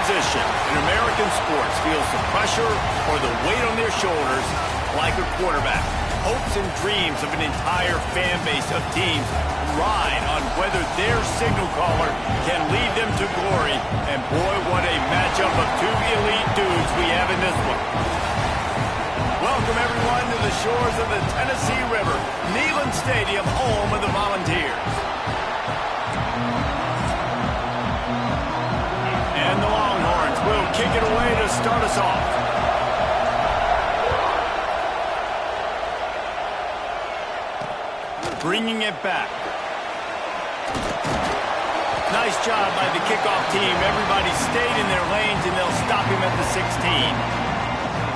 position in American sports feels the pressure or the weight on their shoulders like a quarterback. Hopes and dreams of an entire fan base of teams ride on whether their signal caller can lead them to glory. And boy, what a matchup of two elite dudes we have in this one. Welcome, everyone, to the shores of the Tennessee River, Neyland Stadium, home of the Volunteers. And the Longhorns will kick it away to start us off. Bringing it back. Nice job by the kickoff team. Everybody stayed in their lanes, and they'll stop him at the 16.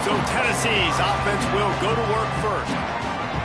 So Tennessee's offense will go to work first.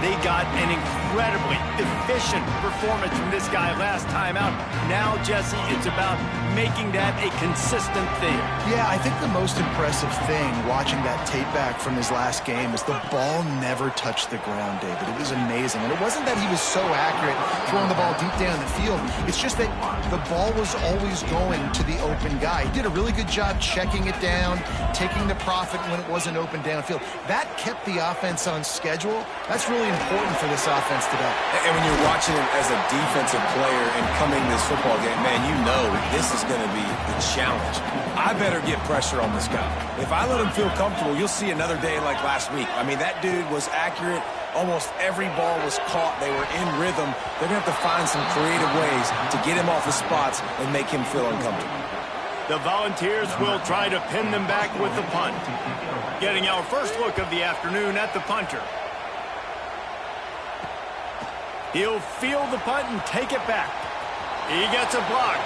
They got an incredibly efficient performance from this guy last time out. Now, Jesse, it's about making that a consistent thing. Yeah, I think the most impressive thing watching that tape back from his last game is the ball never touched the ground, David. It was amazing. And it wasn't that he was so accurate throwing the ball deep down the field. It's just that the ball was always going to the open guy. He did a really good job checking it down, taking the profit when it wasn't open downfield. That kept the offense on schedule. That's really important for this offense today. And when you're watching him as a defensive player and coming this football game, man, you know this is going to be the challenge. I better get pressure on this guy. If I let him feel comfortable, you'll see another day like last week. I mean, that dude was accurate. Almost every ball was caught. They were in rhythm. They're going to have to find some creative ways to get him off his spots and make him feel uncomfortable. The Volunteers will try to pin them back with the punt. Getting our first look of the afternoon at the punter. He'll field the punt and take it back. He gets a block.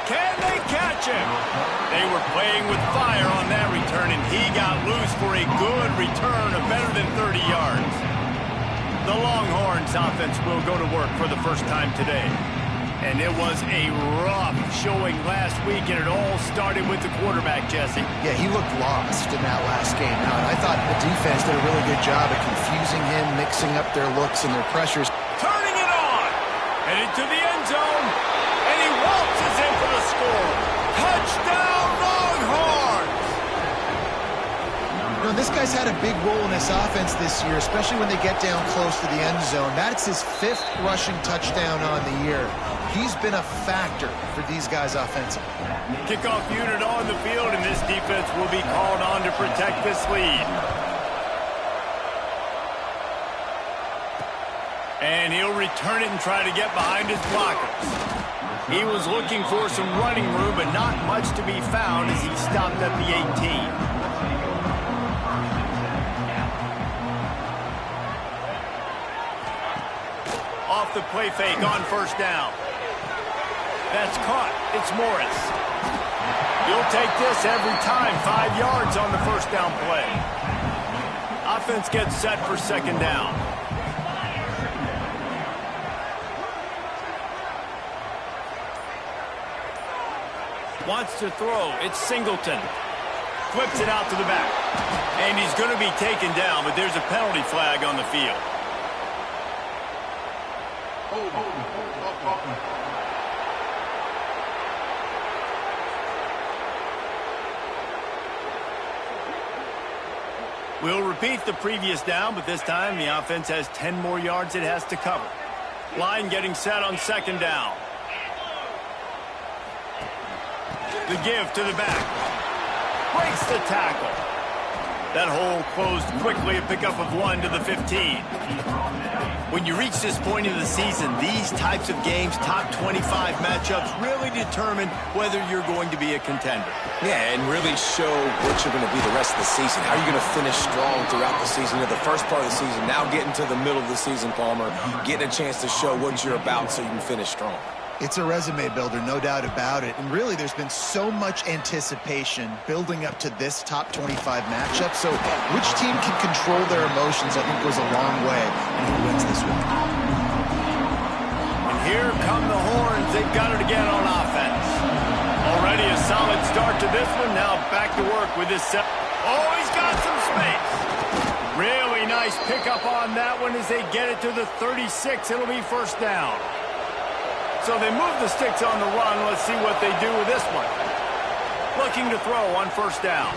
Can they catch him? They were playing with fire on that return, and he got loose for a good return of better than 30 yards. The Longhorns offense will go to work for the first time today. And it was a rough showing last week, and it all started with the quarterback, Jesse. Yeah, he looked lost in that last game. Now, and I thought the defense did a really good job of confusing him, mixing up their looks and their pressures. Turning it on! Headed to the end zone, and he waltzes in for the score. Touchdown, Longhorns! You know, this guy's had a big role in this offense this year, especially when they get down close to the end zone. That's his 5th rushing touchdown on the year. He's been a factor for these guys offensively. Kickoff unit on the field, and this defense will be called on to protect this lead. And he'll return it and try to get behind his blockers. He was looking for some running room, but not much to be found as he stopped at the 18. Off the play fake on first down. That's caught. It's Morris. You'll take this every time. 5 yards on the first down play. Offense gets set for second down. Wants to throw. It's Singleton. Flips it out to the back. And he's going to be taken down, but there's a penalty flag on the field. We'll repeat the previous down, but this time the offense has 10 more yards it has to cover. Line getting set on second down. The give to the back. Breaks the tackle. That hole closed quickly, a pickup of 1 to the 15. When you reach this point in the season, these types of games, top 25 matchups, really determine whether you're going to be a contender. Yeah, and really show what you're going to be the rest of the season. How are you going to finish strong throughout the season? You know, the first part of the season, now getting to the middle of the season, Palmer, getting a chance to show what you're about so you can finish strong. It's a resume builder, no doubt about it. And really, there's been so much anticipation building up to this top 25 matchup. So which team can control their emotions, I think, goes a long way in who wins this one. And here come the Horns. They've got it again on offense. Already a solid start to this one. Now back to work with this set. Oh, he's got some space. Really nice pickup on that one as they get it to the 36. It'll be first down. So they move the sticks on the run. Let's see what they do with this one. looking to throw on first down.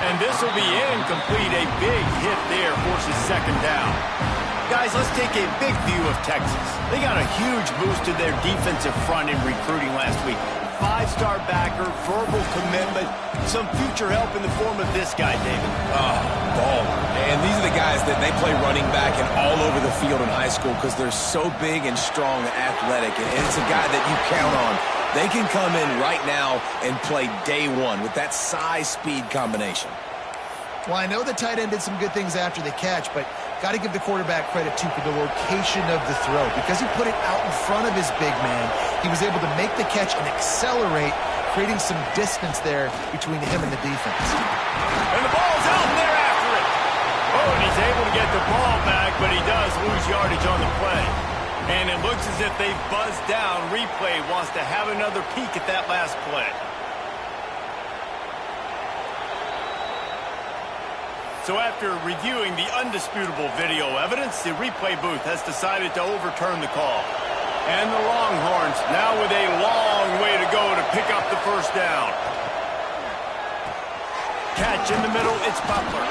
And this will be incomplete. A big hit there forces second down. Guys, let's take a big view of Texas. They got a huge boost to their defensive front in recruiting last week. 5-star backer, verbal commitment, some future help in the form of this guy, David. Baller. And these are the guys that they play running back and all over the field in high school because they're so big and strong and athletic. And it's a guy that you count on. They can come in right now and play day one with that size-speed combination. Well, I know the tight end did some good things after the catch, but got to give the quarterback credit, too, for the location of the throw. Because he put it out in front of his big man, he was able to make the catch and accelerate, creating some distance there between him and the defense. And the ball's out, and they're after it. Oh, and he's able to get the ball back, but he does lose yardage on the play. And it looks as if they've buzzed down. Replay wants to have another peek at that last play. So after reviewing the undisputable video evidence, the replay booth has decided to overturn the call. And the Longhorns now with a long way to go to pick up the first down. Catch in the middle, it's Butler.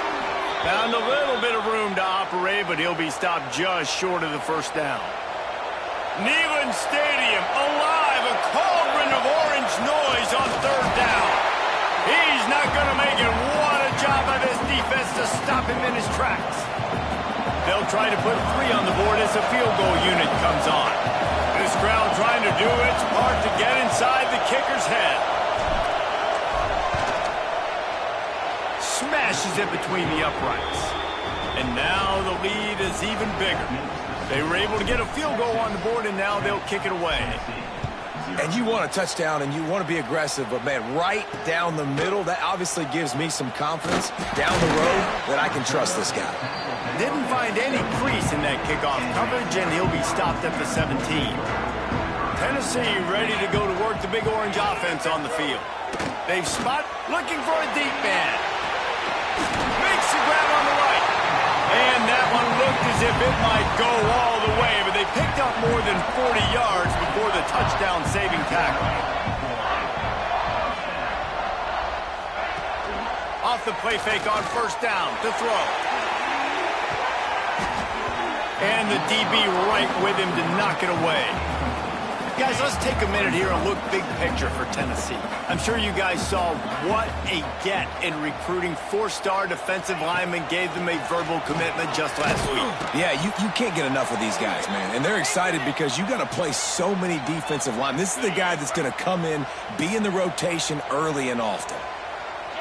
Found a little bit of room to operate, but he'll be stopped just short of the first down. Neyland Stadium alive, a cauldron of orange noise on third down. He's not going to make it. What a job by this defense to stop him in his tracks. They'll try to put 3 on the board as the field goal unit comes on. This crowd trying to do its part to get inside the kicker's head. Smashes it between the uprights. And now the lead is even bigger. They were able to get a field goal on the board, and now they'll kick it away. And you want a touchdown and you want to be aggressive, but, man, right down the middle, that obviously gives me some confidence down the road that I can trust this guy. Didn't find any crease in that kickoff coverage, and he'll be stopped at the 17. Tennessee ready to go to work the Big Orange offense on the field. They've spot looking for a deep man. Makes the grab on the right. And that one looked as if it might go all the way, but they picked up more than 40 yards before the touchdown-saving tackle. Off the play fake on first down to throw. And the DB right with him to knock it away. Guys, let's take a minute here and look big picture for Tennessee. I'm sure you guys saw what a get in recruiting. 4-star defensive linemen gave them a verbal commitment just last week. Yeah, you can't get enough of these guys, man. And they're excited because you got to play so many defensive linemen. This is the guy that's going to come in, be in the rotation early and often.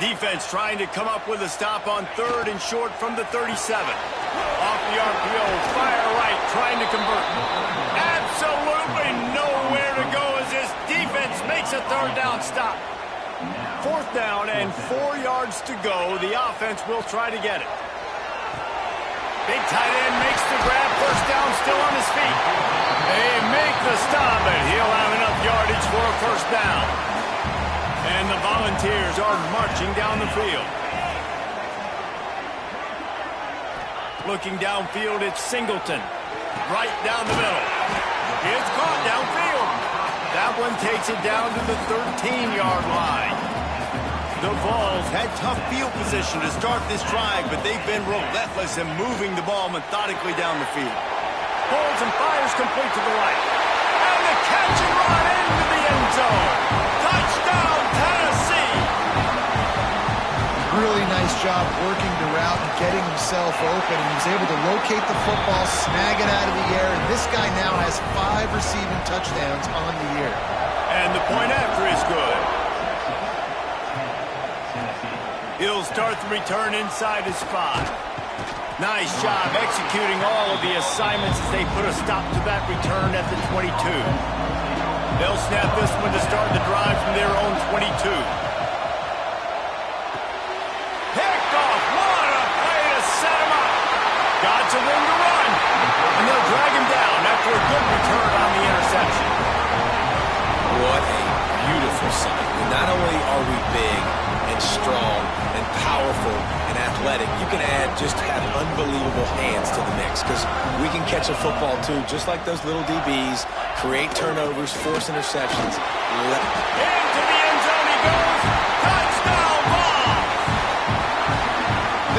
Defense trying to come up with a stop on 3rd and short from the 37. Off the RPO, fire right, trying to convert. Absolutely nowhere to go as this defense makes a 3rd down stop. 4th down and 4 yards to go. The offense will try to get it. Big tight end makes the grab. First down, still on his feet. They make the stop, and he'll have enough yardage for a first down. And the Volunteers are marching down the field. Looking downfield, it's Singleton. Right down the middle. It's caught downfield. That one takes it down to the 13-yard line. The Vols had tough field position to start this drive, but they've been relentless in moving the ball methodically down the field. Holds and fires complete to the right. And the catch and run into the end zone. Touchdown, Tennessee! Really nice job working the route and getting himself open. And he was able to locate the football, snag it out of the air. And this guy now has 5 receiving touchdowns on the year. And the point after is good. He'll start the return inside his 5. Nice job executing all of the assignments as they put a stop to that return at the 22. They'll snap this one to start the drive from their own 22. Picked off. What a play to set him up. Got some room to run. And they'll drag him down after a good return on the interception. What a beautiful sight. Not only are we big and strong and powerful and athletic, you can just have unbelievable hands to the mix because we can catch a football too, just like those little DBs, create turnovers, force interceptions. Into the end zone he goes.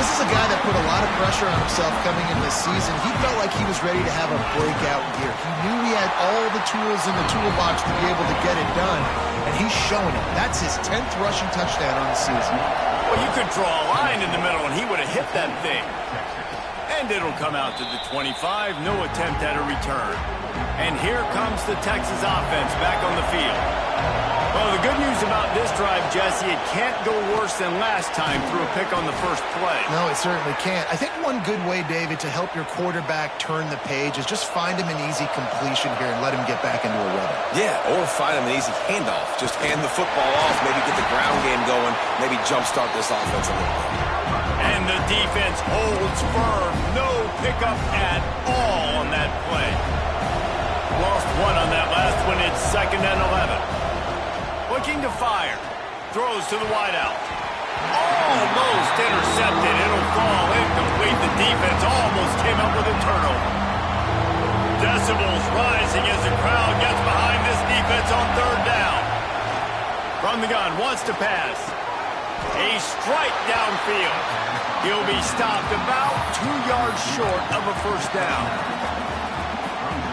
This is a guy that put a lot of pressure on himself coming into this season. He felt like he was ready to have a breakout year. He knew he had all the tools in the toolbox to be able to get it done, and he's showing it. That's his 10th rushing touchdown on the season. Well, you could draw a line in the middle, and he would have hit that thing. And it'll come out to the 25. No attempt at a return. And here comes the Texas offense back on the field. Well, the good news about this drive, Jesse, it can't go worse than last time through a pick on the first play. No, it certainly can't. I think one good way, David, to help your quarterback turn the page is just find him an easy completion here and let him get back into a rhythm. Yeah, or find him an easy handoff. Just hand the football off, maybe get the ground game going, maybe jumpstart this offense a little bit. And the defense holds firm. No pickup at all on that play. Lost one on that last one. It's 2nd and 11. Looking to fire. Throws to the wideout. Almost intercepted. It'll fall incomplete. The defense almost came up with a turnover. Decibels rising as the crowd gets behind this defense on 3rd down. From the gun, wants to pass. A strike downfield. He'll be stopped about 2 yards short of a first down.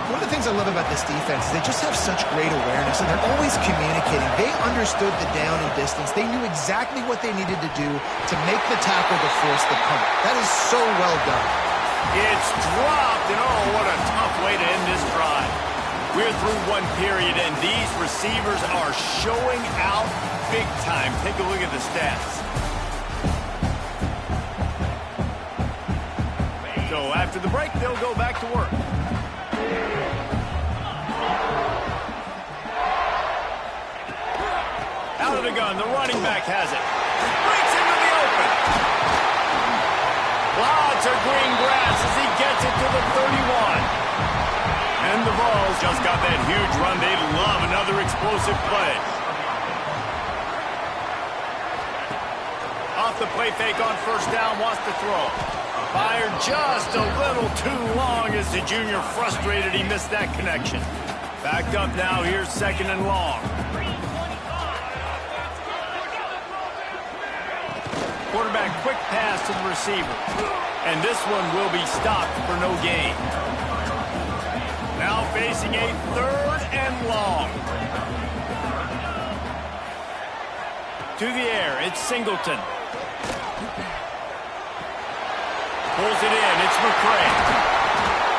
One of the things I love about this defense is they just have such great awareness, and they're always communicating. They understood the down and distance. They knew exactly what they needed to do to make the tackle to force the punt. That is so well done. It's dropped, and oh, what a tough way to end this drive. We're through one period, and these receivers are showing out big time. Take a look at the stats. So after the break, they'll go back to work. Out of the gun, the running back has it. Breaks into the open. Lots of green grass as he gets it to the 31. And the Vols just got that huge run. They love another explosive play. Off the play fake on first down, wants to throw. Fired just a little too long as the junior frustrated. He missed that connection. Backed up now. Here's 2nd and long. Quarterback quick pass to the receiver. And this one will be stopped for no gain. Now facing a 3rd and long. To the air, it's Singleton. Pulls it in, it's McCray.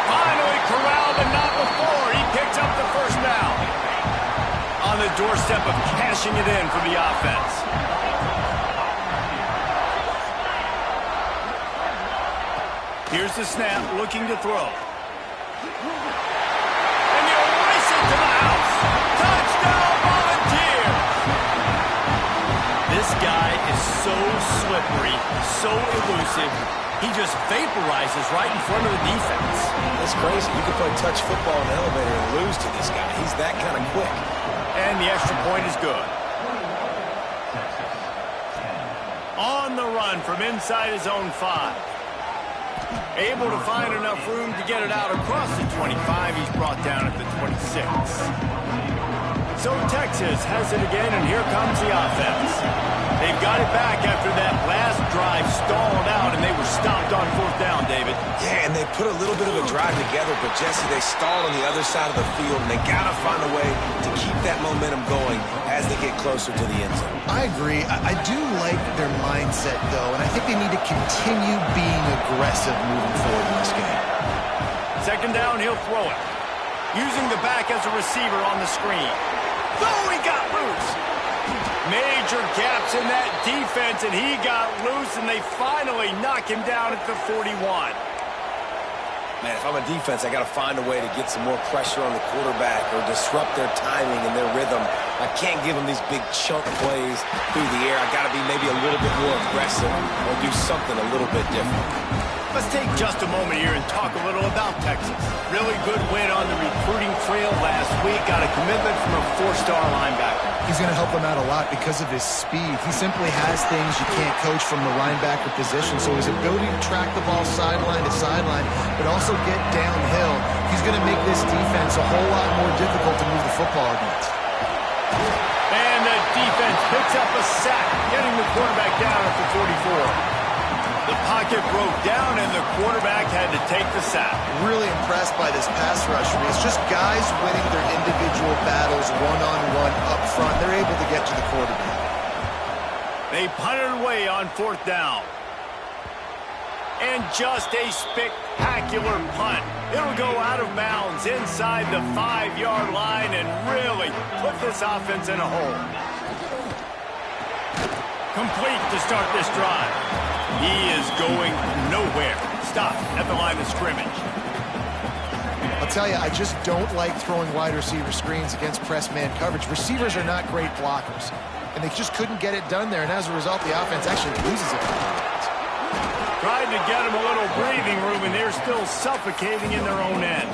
Finally corralled, but not before. He picks up the first down. On the doorstep of cashing it in for the offense. Here's the snap, looking to throw. And you race it to the house. Touchdown, Volunteer! This guy is so slippery, so elusive. He just vaporizes right in front of the defense. That's crazy. You can play touch football in an elevator and lose to this guy. He's that kind of quick. And the extra point is good. On the run from inside his own 5. Able to find enough room to get it out across the 25. He's brought down at the 26. So Texas has it again, and here comes the offense. They've got it back after that last drive stalled out, and they were stopped on 4th down, David. Yeah, and they put a little bit of a drive together, but Jesse, they stalled on the other side of the field, and they got to find a way to keep that momentum going as they get closer to the end zone. I agree. I do like their mindset, though, and I think they need to continue being aggressive moving forward in this game. 2nd down, he'll throw it. Using the back as a receiver on the screen. Oh, he got loose. Major gaps in that defense, and he got loose, and they finally knock him down at the 41. Man, if I'm a defense, I got to find a way to get some more pressure on the quarterback or disrupt their timing and their rhythm. I can't give them these big chunk plays through the air. I got to be maybe a little bit more aggressive or do something a little bit different. Let's take just a moment here and talk a little about Texas. Really good win on the recruiting trail last week. Got a commitment from a 4-star linebacker. He's going to help them out a lot because of his speed. He simply has things you can't coach from the linebacker position. So his ability to track the ball sideline to sideline, but also get downhill, he's going to make this defense a whole lot more difficult to move the football against. And the defense picks up a sack, getting the quarterback down at the 44. The pocket broke down, and the quarterback had to take the sack. Really impressed by this pass rush. It's just guys winning their individual battles one-on-one up front. They're able to get to the quarterback. They punted away on 4th down. And just a spectacular punt. It'll go out of bounds inside the 5-yard line and really put this offense in a hole. Complete to start this drive. He is going nowhere. Stop at the line of scrimmage. I'll tell you, I just don't like throwing wide receiver screens against press man coverage. Receivers are not great blockers, and they just couldn't get it done there, and as a result, the offense actually loses it. Tried to get them a little breathing room, and they're still suffocating in their own end.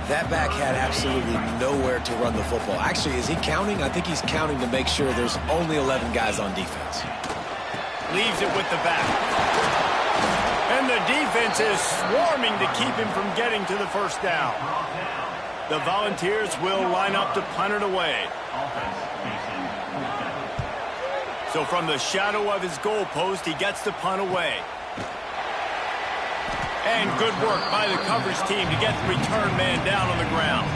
That back had absolutely nowhere to run the football. Actually, is he counting? I think he's counting to make sure there's only 11 guys on defense. Leaves it with the back. And the defense is swarming to keep him from getting to the first down. The Volunteers will line up to punt it away. So from the shadow of his goalpost, he gets the punt away. And good work by the coverage team to get the return man down on the ground.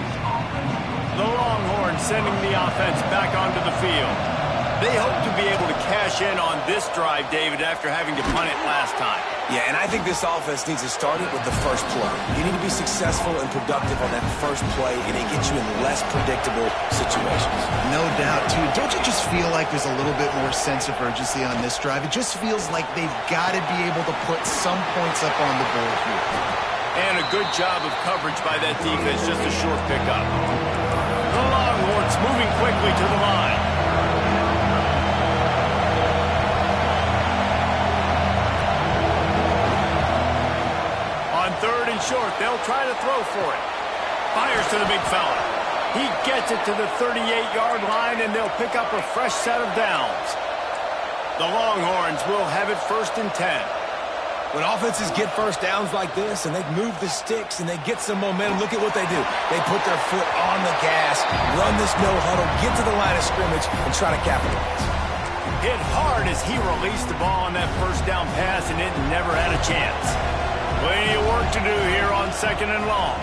The Longhorns sending the offense back onto the field. They hope to be able to cash in on this drive, David, after having to punt it last time. Yeah, and I think this offense needs to start it with the first play. You need to be successful and productive on that first play, and it gets you in less predictable situations. No doubt, too. Don't you just feel like there's a little bit more sense of urgency on this drive? It just feels like they've got to be able to put some points up on the board here. And a good job of coverage by that defense, just a short pickup. The Longhorns moving quickly to the line. On 3rd and short, they'll try to throw for it. Fires to the big fella. He gets it to the 38-yard line, and they'll pick up a fresh set of downs. The Longhorns will have it 1st and 10. When offenses get first downs like this and they move the sticks and they get some momentum, look at what they do. They put their foot on the gas, run this no huddle, get to the line of scrimmage, and try to capitalize. Hit hard as he released the ball on that first down pass, and it never had a chance. Plenty of work to do here on 2nd and long.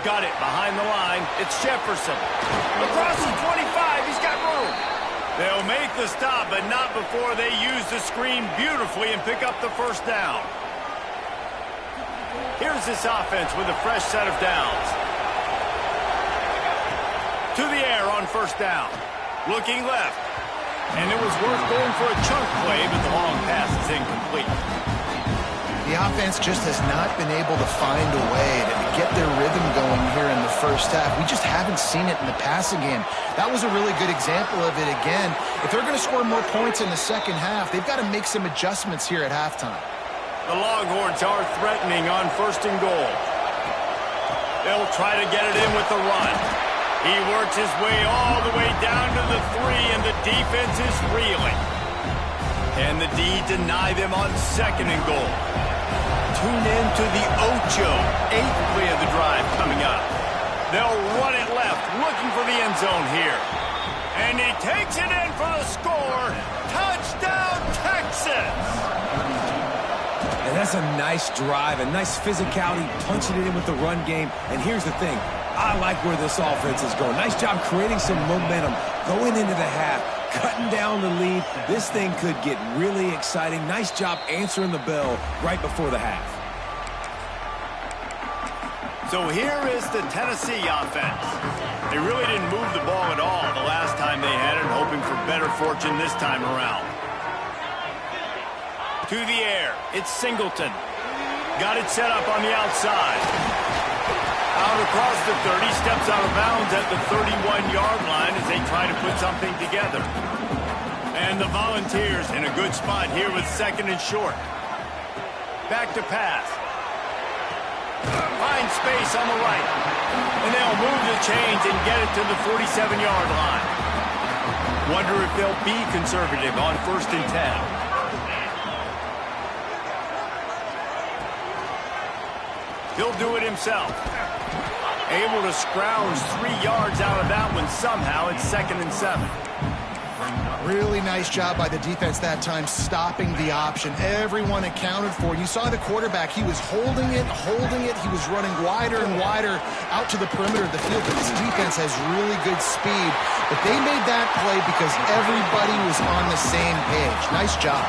Got it behind the line. It's Jefferson. Across the 25. He's got room. They'll make the stop, but not before they use the screen beautifully and pick up the first down. Here's this offense with a fresh set of downs. To the air on 1st down. Looking left. And it was worth going for a chunk play, but the long pass is incomplete. The offense just has not been able to find a way to get their rhythm going here in the first half. We just haven't seen it in the passing game. That was a really good example of it again. If they're going to score more points in the second half, they've got to make some adjustments here at halftime. The Longhorns are threatening on 1st and goal. They'll try to get it in with the run. He works his way all the way down to the 3, and the defense is reeling. And the D deny them on 2nd and goal. Tune in to the Ocho, 8th play of the drive coming up. They'll run it left, looking for the end zone here. And he takes it in for the score. Touchdown, Texas! And that's a nice drive, a nice physicality, punching it in with the run game. And here's the thing. I like where this offense is going. Nice job creating some momentum, going into the half, cutting down the lead. This thing could get really exciting. Nice job answering the bell right before the half. So here is the Tennessee offense. They really didn't move the ball at all the last time they had it, hoping for better fortune this time around. To the air, it's Singleton. Got it set up on the outside. Out across the 30, steps out of bounds at the 31-yard line as they try to put something together. And the Volunteers in a good spot here with 2nd and short. Back to pass. Find space on the right. And they'll move the chains and get it to the 47-yard line. Wonder if they'll be conservative on 1st and 10. He'll do it himself. Able to scrounge 3 yards out of that one somehow. It's 2nd and 7. Really nice job by the defense that time, stopping the option. Everyone accounted for it. You saw the quarterback. He was holding it. He was running wider and wider out to the perimeter of the field. But this defense has really good speed. But they made that play because everybody was on the same page. Nice job.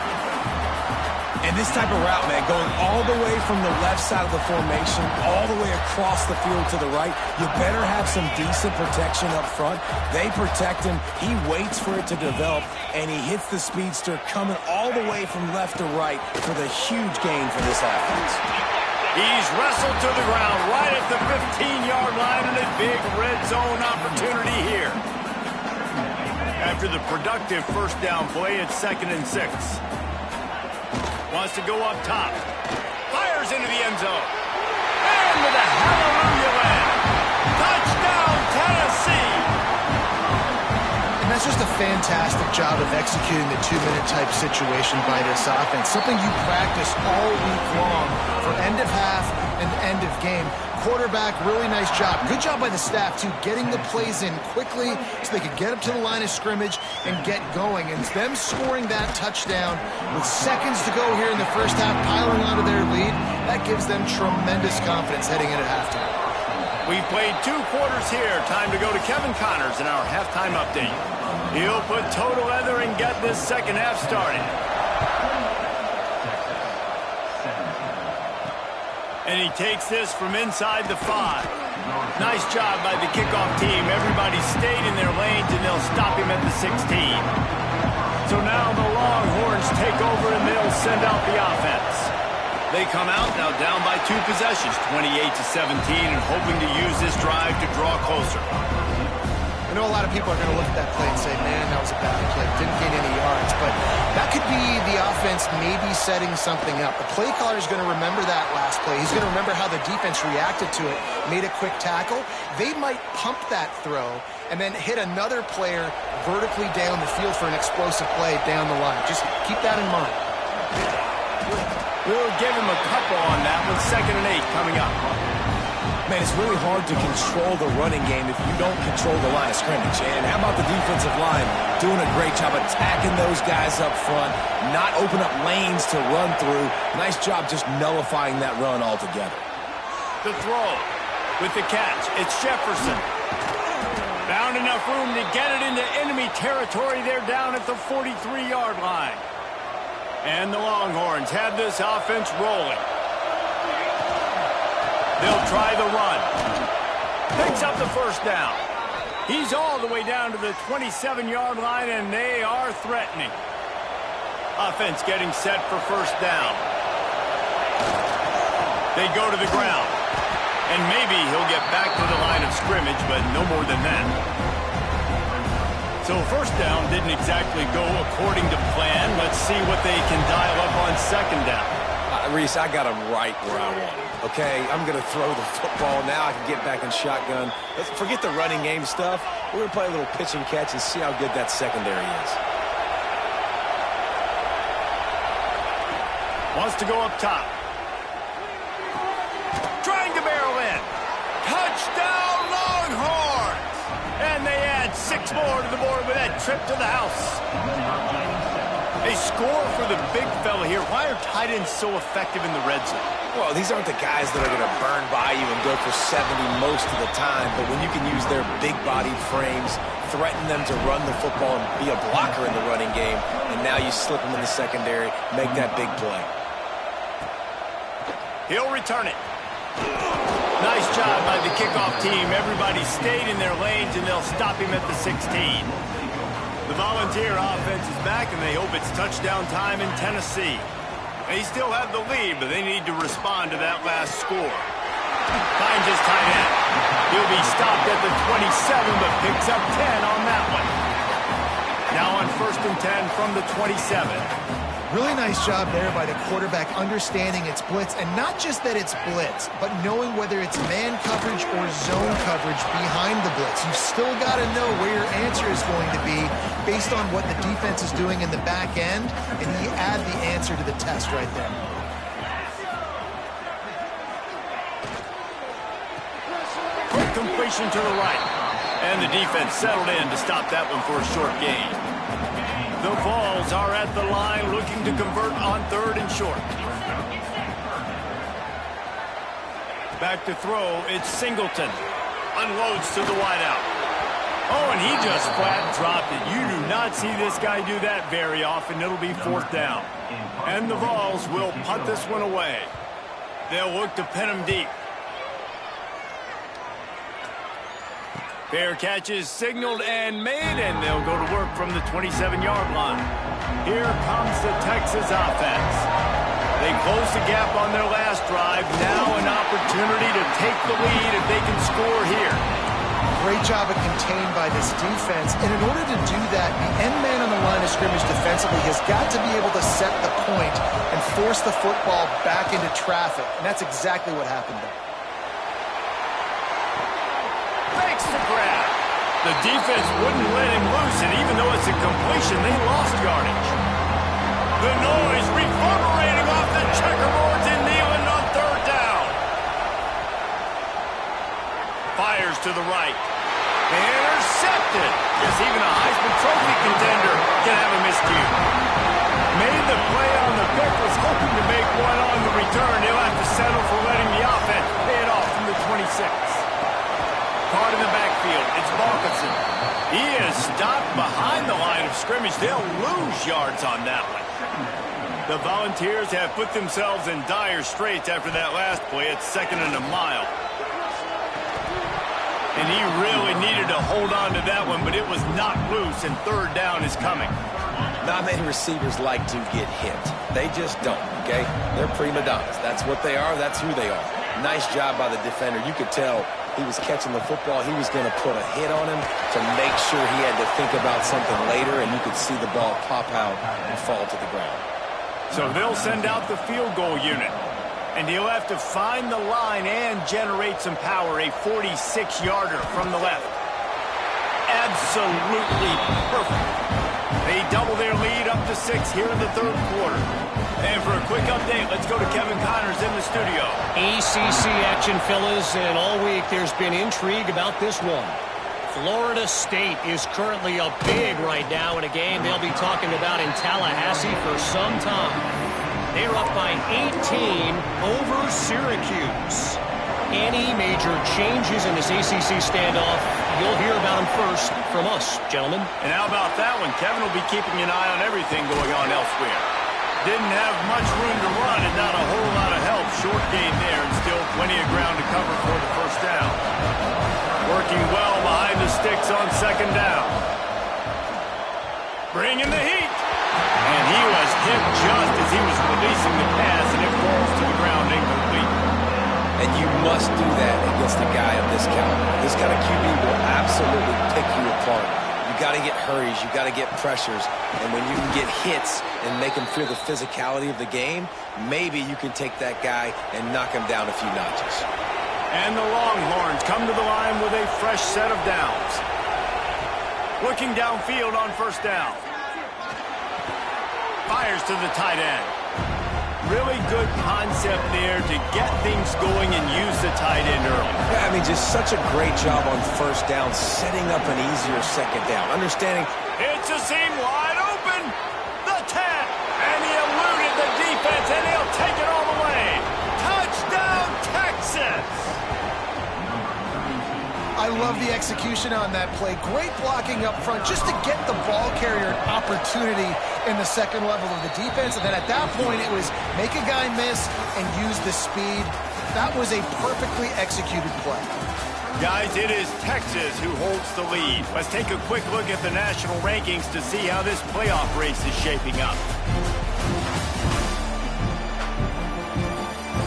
And this type of route, man, going all the way from the left side of the formation, all the way across the field to the right, you better have some decent protection up front. They protect him. He waits for it to develop, and he hits the speedster coming all the way from left to right for the huge gain for this offense. He's wrestled to the ground right at the 15-yard line, and a big red zone opportunity here. After the productive first down play, it's 2nd and 6. Wants to go up top. Fires into the end zone. And with a hallelujah land. Touchdown, Tennessee. And that's just a fantastic job of executing the 2-minute type situation by this offense. Something you practice all week long for end of half and end of game. Quarterback, really nice job. Good job by the staff, too, getting the plays in quickly so they could get up to the line of scrimmage and get going. And them scoring that touchdown with seconds to go here in the first half, piling onto their lead, that gives them tremendous confidence heading into halftime. We've played 2 quarters here. Time to go to Kevin Connors in our halftime update. He'll put toe together and get this second half started. And he takes this from inside the 5. Nice job by the kickoff team. Everybody stayed in their lanes, and they'll stop him at the 16. So now the Longhorns take over, and they'll send out the offense. They come out now down by 2 possessions, 28-17, and hoping to use this drive to draw closer. I know a lot of people are going to look at that play and say, man, that was a bad play. Didn't gain any yards. But that could be the offense maybe setting something up. The play caller is going to remember that last play. He's going to remember how the defense reacted to it, made a quick tackle. They might pump that throw and then hit another player vertically down the field for an explosive play down the line. Just keep that in mind. We'll give him a couple on that with 2nd and 8 coming up. Man, it's really hard to control the running game if you don't control the line of scrimmage. And how about the defensive line doing a great job attacking those guys up front, not open up lanes to run through. Nice job just nullifying that run altogether. The throw with the catch. It's Jefferson. Found enough room to get it into enemy territory. They're down at the 43-yard line. And the Longhorns have this offense rolling. They'll try the run. Picks up the first down. He's all the way down to the 27-yard line, and they are threatening. Offense getting set for first down. They go to the ground. And maybe he'll get back to the line of scrimmage, but no more than that. So first down didn't exactly go according to plan. Let's see what they can dial up on second down. Reese, I got him right where I want him. Okay, I'm going to throw the football. Now I can get back in shotgun. Let's forget the running game stuff. We're going to play a little pitch and catch and see how good that secondary is. Wants to go up top. Trying to barrel in. Touchdown, Longhorns! And they add 6 more to the board with that trip to the house. They score for the big fella here. Why are tight ends so effective in the red zone? Well, these aren't the guys that are going to burn by you and go for 70 most of the time, but when you can use their big-bodied frames, threaten them to run the football and be a blocker in the running game, and now you slip them in the secondary, make that big play. He'll return it. Nice job by the kickoff team. Everybody stayed in their lanes, and they'll stop him at the 16. The Volunteer offense is back, and they hope it's touchdown time in Tennessee. They still have the lead, but they need to respond to that last score. Finds his tight end. He'll be stopped at the 27, but picks up 10 on that one. Now on 1st and 10 from the 27. Really nice job there by the quarterback understanding it's blitz, and not just that it's blitz, but knowing whether it's man coverage or zone coverage behind the blitz. You've still got to know where your answer is going to be based on what the defense is doing in the back end, and you add the answer to the test right there. Quick completion to the right, and the defense settled in to stop that one for a short gain. The Vols are at the line looking to convert on 3rd and short. Back to throw, it's Singleton. Unloads to the wideout. Oh, and he just flat dropped it. You do not see this guy do that very often. It'll be 4th down. And the Vols will punt this one away. They'll look to pin him deep. Fair catch is signaled and made, and they'll go to work from the 27-yard line. Here comes the Texas offense. They close the gap on their last drive. Now an opportunity to take the lead if they can score here. Great job of contained by this defense. And in order to do that, the end man on the line of scrimmage defensively has got to be able to set the point and force the football back into traffic. And that's exactly what happened there. Makes the grab. The defense wouldn't let him loose, and even though it's a completion, they lost yardage. The noise reverberating off the checkerboards in Neyland on 3rd down. Fires to the right. Intercepted. Yes, even a Heisman Trophy contender can have a miscue. Made the play on the pick, was hoping to make one on the return. He'll have to settle for letting the offense pay it off from the 26. Caught in the backfield, it's Balkinson. He is stopped behind the line of scrimmage. They'll lose yards on that one. The Volunteers have put themselves in dire straits after that last play. It's 2nd and a mile. And he really needed to hold on to that one, but it was knocked loose, and 3rd down is coming. Not many receivers like to get hit. They just don't, okay? They're prima donnas. That's what they are. That's who they are. Nice job by the defender. You could tell he was catching the football. He was going to put a hit on him to make sure he had to think about something later, and you could see the ball pop out and fall to the ground. So they'll send out the field goal unit. And he'll have to find the line and generate some power. A 46-yarder from the left. Absolutely perfect. They double their lead up to 6 here in the 3rd quarter. And for a quick update, let's go to Kevin Connors in the studio. ACC action, fellas, and all week there's been intrigue about this one. Florida State is currently up big right now in a game they'll be talking about in Tallahassee for some time. They're up by 18 over Syracuse. Any major changes in this ACC standoff, you'll hear about them first from us, gentlemen. And how about that one? Kevin will be keeping an eye on everything going on elsewhere. Didn't have much room to run and not a whole lot of help. Short gain there and still plenty of ground to cover for the 1st down. Working well behind the sticks on 2nd down. Bringing the heat. And he was hit just as he was releasing the pass, and it falls to the ground incomplete. And you must do that against a guy of this caliber. This kind of QB will absolutely pick you apart. You got to get hurries, you got to get pressures, and when you can get hits and make him feel the physicality of the game, maybe you can take that guy and knock him down a few notches. And the Longhorns come to the line with a fresh set of downs. Looking downfield on 1st down. Fires to the tight end. Really good concept there to get things going and use the tight end early. Yeah, I mean, just such a great job on 1st down, setting up an easier 2nd down. Understanding. It's a seam wide open. The 10. And he eluded the defense, and he'll take it all the way. Touchdown, Texas. I love the execution on that play. Great blocking up front just to get the ball carrier an opportunity in the 2nd level of the defense. And then at that point, it was make a guy miss and use the speed. That was a perfectly executed play. Guys, it is Texas who holds the lead. Let's take a quick look at the national rankings to see how this playoff race is shaping up.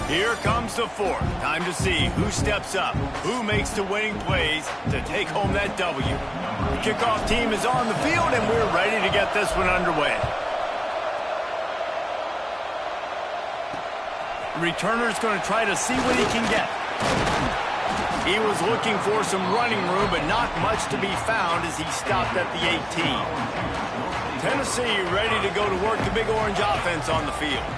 Here comes the 4th. Time to see who steps up, who makes the winning plays to take home that W. The kickoff team is on the field, and we're ready to get this one underway. The returner's going to try to see what he can get. He was looking for some running room, but not much to be found as he stopped at the 18. Tennessee ready to go to work the Big Orange offense on the field.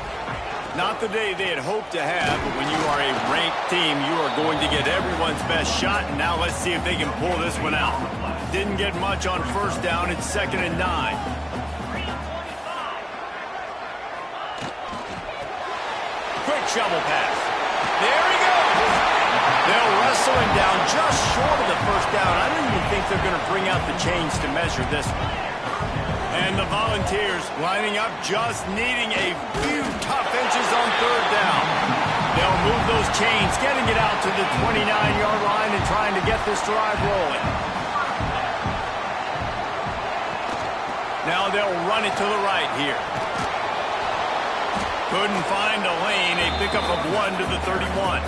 Not the day they had hoped to have, but when you are a ranked team, you are going to get everyone's best shot, and now let's see if they can pull this one out. Didn't get much on 1st down. It's 2nd and 9. shovel pass. There he goes. They'll wrestle him down just short of the first down. I don't even think they're going to bring out the chains to measure this one. And the Volunteers lining up, just needing a few tough inches on third down. They'll move those chains, getting it out to the 29-yard line and trying to get this drive rolling. Now they'll run it to the right here. Couldn't find a lane, a pickup of 1 to the 31.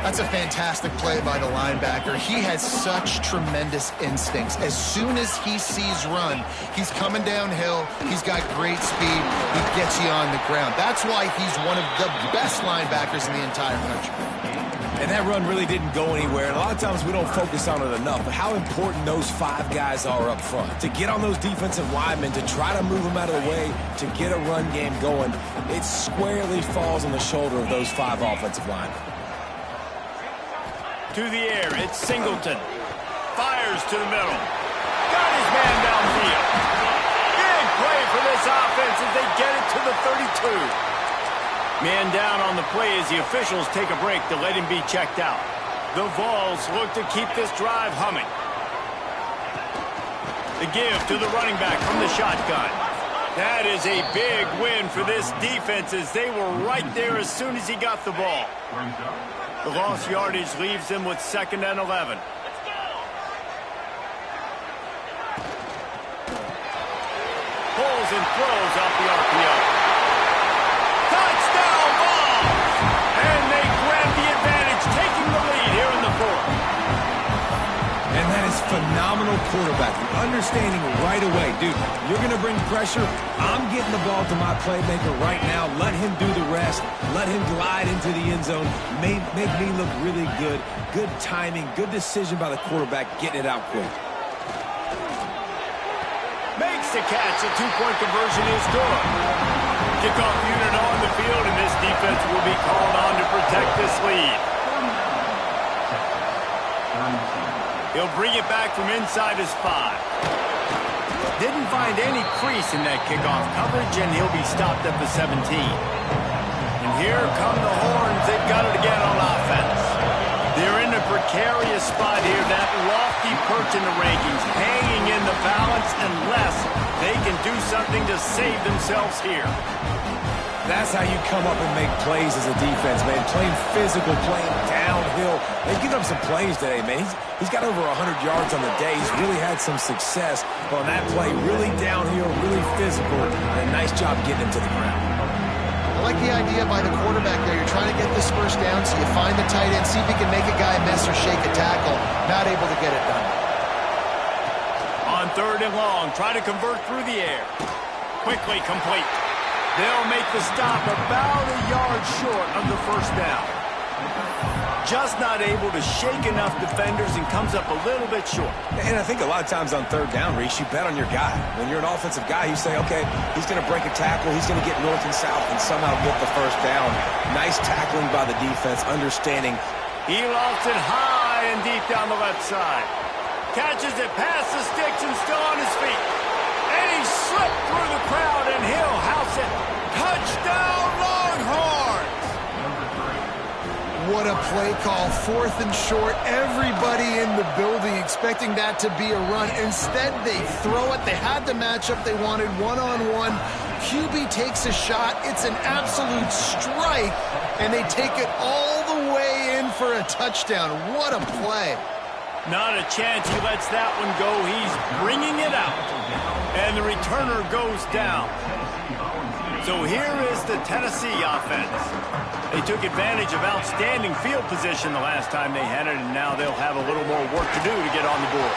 That's a fantastic play by the linebacker. He has such tremendous instincts. As soon as he sees run, he's coming downhill. He's got great speed. He gets you on the ground. That's why he's one of the best linebackers in the entire country. And that run really didn't go anywhere. And a lot of times we don't focus on it enough, but how important those 5 guys are up front. To get on those defensive linemen, to try to move them out of the way, to get a run game going, it squarely falls on the shoulder of those 5 offensive linemen. To the air, it's Singleton. Fires to the middle. Got his man downfield. Big play for this offense as they get it to the 32. Man down on the play as the officials take a break to let him be checked out. The Vols look to keep this drive humming. The give to the running back from the shotgun. That is a big win for this defense as they were right there as soon as he got the ball. The lost yardage leaves them with 2nd and 11. Pulls and throws off the RPO. Touchdown ball! And they grab the advantage, taking the lead here in the 4th. And that is phenomenal quarterbacking. Understanding right away, dude, you're going to bring pressure. I'm getting the ball to my playmaker right now. Let him do the rest. Let him glide into the end zone. Make me look really good. Good timing. Good decision by the quarterback, getting it out quick. Makes the catch. The 2-point conversion is good. Kickoff unit on the field, and this defense will be called on to protect this lead. He'll bring it back from inside his 5. Didn't find any crease in that kickoff coverage, and he'll be stopped at the 17. And here come the Horns. They've got it again on offense. They're in a precarious spot here, that lofty perch in the rankings, hanging in the balance unless they can do something to save themselves here. That's how you come up and make plays as a defense, man. Playing physical, playing downhill. They've given up some plays today, man. He's got over 100 yards on the day. He's really had some success on that play. Really downhill, really physical, and a nice job getting him to the ground. I like the idea by the quarterback there. You're trying to get this first down, so you find the tight end, see if he can make a guy miss or shake a tackle. Not able to get it done. On 3rd and long, try to convert through the air. Quickly complete. They'll make the stop about a yard short of the first down. Just not able to shake enough defenders and comes up a little bit short. And I think a lot of times on 3rd down, Reese, you bet on your guy. When you're an offensive guy, you say, okay, he's going to break a tackle, he's going to get north and south and somehow get the first down. Nice tackling by the defense, understanding. He lofts it high and deep down the left side. Catches it past the sticks and still on his feet. And he slipped through the crowd, and he'll house it. Touchdown, Longhorns! What a play call. 4th and short. Everybody in the building expecting that to be a run. Instead, they throw it. They had the matchup they wanted, one-on-one. QB takes a shot. It's an absolute strike, and they take it all the way in for a touchdown. What a play. Not a chance he lets that one go. He's bringing it out. And the returner goes down. So here is the Tennessee offense. They took advantage of outstanding field position the last time they had it, and now they'll have a little more work to do to get on the board.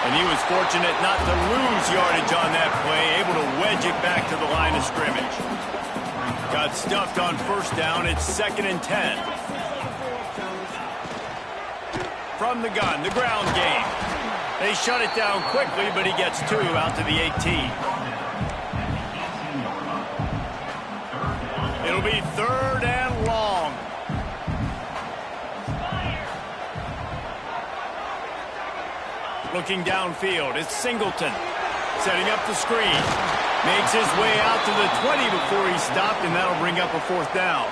And he was fortunate not to lose yardage on that play, able to wedge it back to the line of scrimmage. Got stuffed on 1st down. It's 2nd and 10. From the gun, the ground game. They shut it down quickly, but he gets 2 out to the 18. It'll be 3rd and long. Looking downfield, it's Singleton setting up the screen. Makes his way out to the 20 before he stopped, and that'll bring up a 4th down.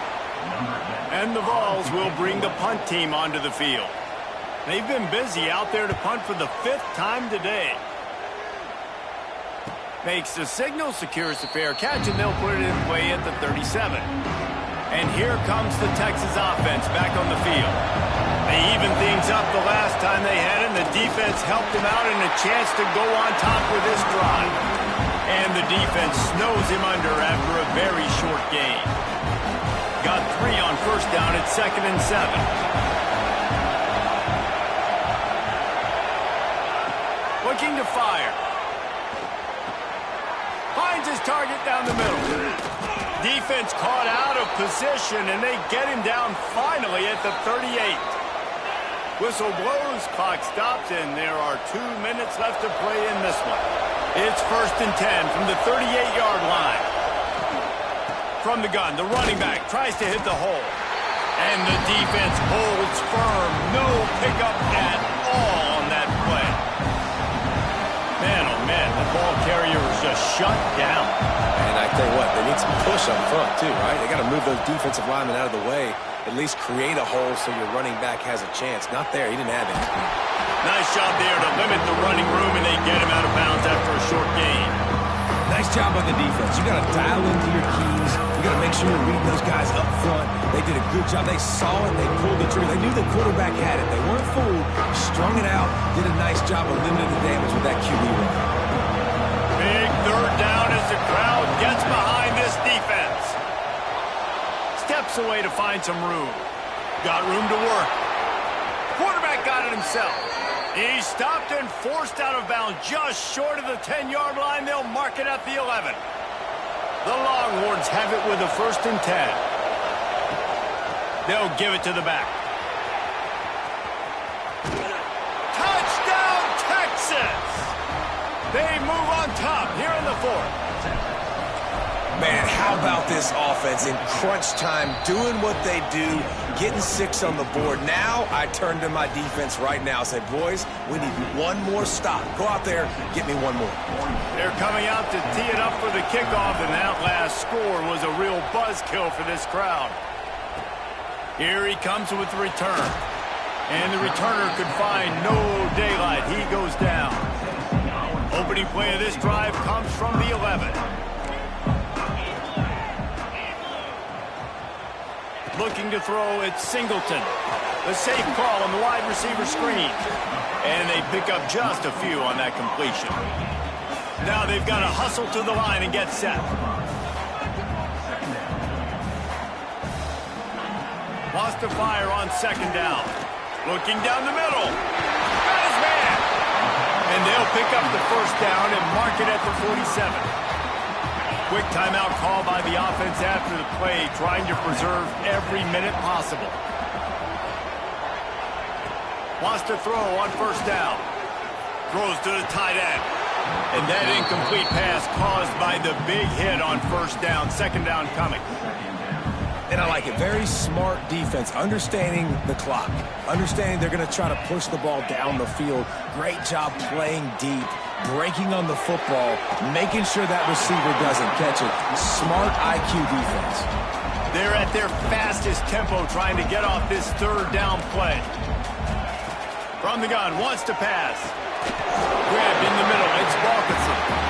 And the Vols will bring the punt team onto the field. They've been busy out there to punt for the 5th time today. Makes the signal, secures the fair catch, and they'll put it in play at the 37. And here comes the Texas offense back on the field. They evened things up the last time they had it, and the defense helped them out and a chance to go on top with this drive. And the defense snows him under after a very short gain. Got 3 on 1st down at 2nd and 7. Looking to fire. Finds his target down the middle. Defense caught out of position, and they get him down finally at the 38. Whistle blows, clock stops, and there are 2 minutes left to play in this one. It's 1st and 10 from the 38-yard line. From the gun, the running back tries to hit the hole. And the defense holds firm. No pickup at all on that play. Man, oh man, the ball carrier was just shut down. And I tell you what, they need some push up front too, right? They got to move those defensive linemen out of the way, at least create a hole so your running back has a chance. Not there, he didn't have it. Nice job there to limit the running room, and they get him out of bounds after a short gain. Nice job on the defense. You got to dial into your keys. You got to make sure you're reading those guys up front. They did a good job. They saw it. They pulled the trigger. They knew the quarterback had it. They weren't fooled. Strung it out. Did a nice job of limiting the damage with that QB run. Big 3rd down as the crowd gets behind this defense. Steps away to find some room. Got room to work. Quarterback got it himself. He stopped and forced out of bounds just short of the 10-yard line. They'll mark it at the 11. The Longhorns have it with a 1st and 10. They'll give it to the back. Touchdown, Texas! They move on top here in the 4th. Man, how about this offense in crunch time, doing what they do, getting 6 on the board. Now I turn to my defense right now and say, boys, we need one more stop. Go out there, get me one more. They're coming out to tee it up for the kickoff, and that last score was a real buzzkill for this crowd. Here he comes with the return. And the returner could find no daylight. He goes down. Opening play of this drive comes from the 11. Looking to throw, it's Singleton. The safe call on the wide receiver screen. And they pick up just a few on that completion. Now they've got to hustle to the line and get set. Wants to fire on 2nd down. Looking down the middle. Got his man. And they'll pick up the 1st down and mark it at the 47. Quick timeout call by the offense after the play, trying to preserve every minute possible. Wants to throw on 1st down. Throws to the tight end. And that incomplete pass caused by the big hit on 1st down. 2nd down coming. And I like it. Very smart defense, understanding the clock, understanding they're going to try to push the ball down the field. Great job playing deep, breaking on the football, making sure that receiver doesn't catch it. Smart IQ defense. They're at their fastest tempo trying to get off this 3rd down play. From the gun, wants to pass. Grabbed in the middle, it's Balkinson.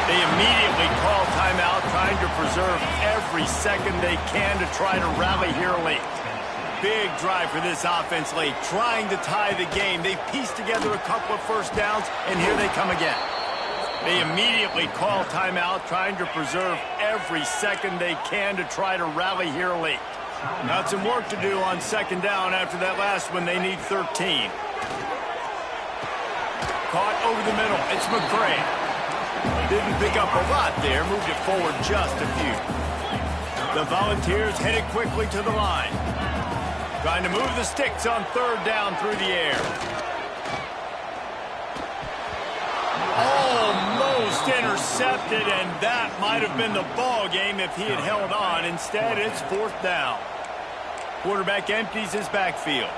They immediately call timeout, trying to preserve every second they can to try to rally here late. Big drive for this offense late, trying to tie the game. They pieced together a couple of 1st downs, and here they come again. They immediately call timeout, trying to preserve every second they can to try to rally here late. Got some work to do on 2nd down after that last one. They need 13. Caught over the middle. It's McCray. Didn't pick up a lot there. Moved it forward just a few. The Volunteers headed quickly to the line. Trying to move the sticks on 3rd down through the air. Almost intercepted, and that might have been the ball game if he had held on. Instead, it's 4th down. Quarterback empties his backfield.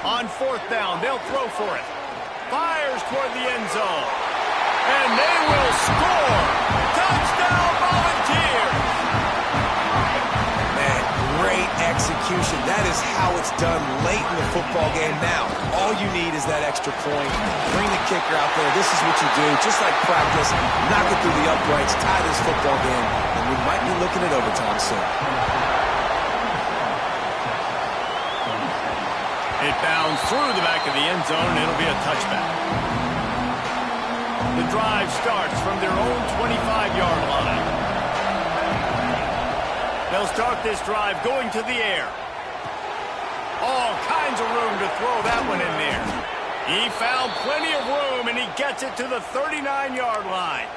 On 4th down, they'll throw for it. fires toward the end zone. And they will score. Touchdown Volunteers. Man, great execution. That is how it's done late in the football game. Now, all you need is that extra point. Bring the kicker out there. This is what you do. Just like practice, knock it through the uprights, tie this football game, and we might be looking at overtime soon. It bounds through the back of the end zone, and it'll be a touchback. The drive starts from their own 25-yard line. They'll start this drive going to the air. All kinds of room to throw that one in there. He found plenty of room, and he gets it to the 39-yard line.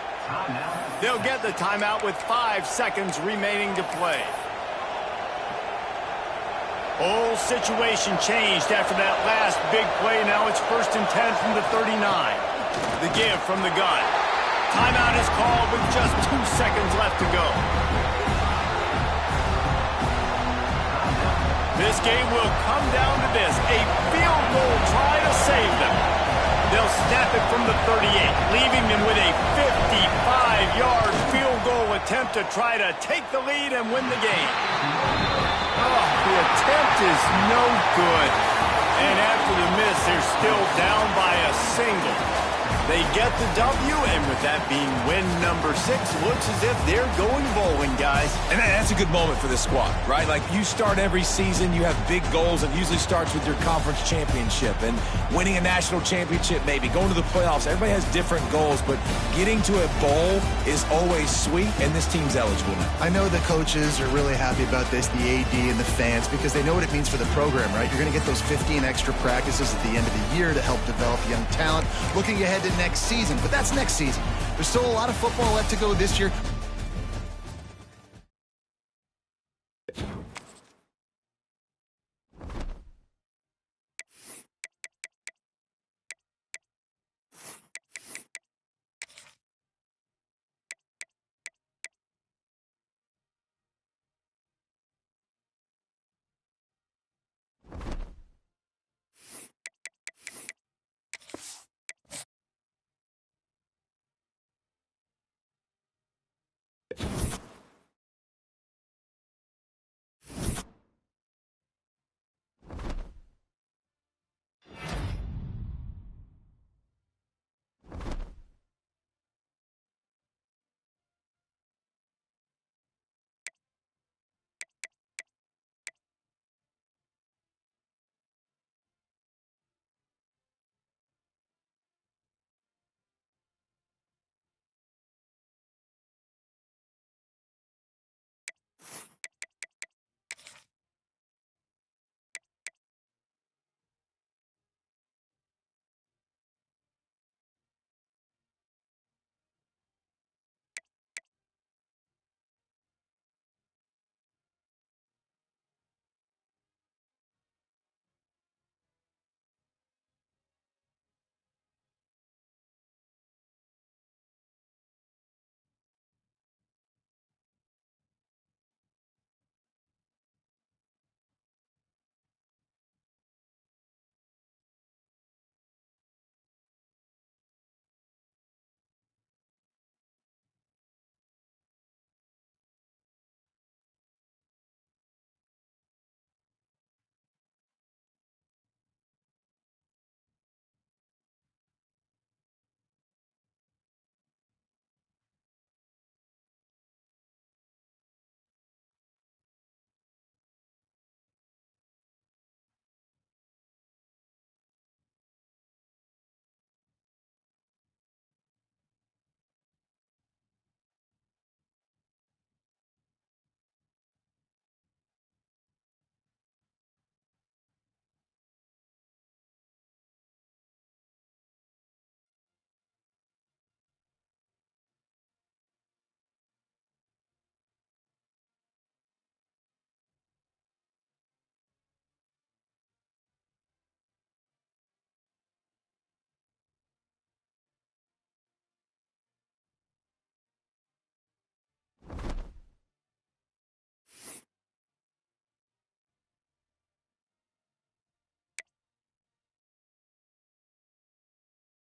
They'll get the timeout with 5 seconds remaining to play. Whole situation changed after that last big play. Now it's 1st and 10 from the 39. The give from the gun. Timeout is called with just 2 seconds left to go. This game will come down to this. A field goal try to save them. They'll snap it from the 38, leaving them with a 55-yard field goal attempt to try to take the lead and win the game. Oh, the attempt is no good. And after the miss, they're still down by a single. They get the W, and with that being win number 6, looks as if they're going bowling, guys. And that's a good moment for this squad, right? Like, you start every season, you have big goals. It usually starts with your conference championship and winning a national championship, maybe going to the playoffs. Everybody has different goals, but getting to a bowl is always sweet, and this team's eligible now. I know the coaches are really happy about this, the AD and the fans, because they know what it means for the program, right? You're going to get those 15 extra practices at the end of the year to help develop young talent. Looking ahead to next season, but that's next season. There's still a lot of football left to go this year.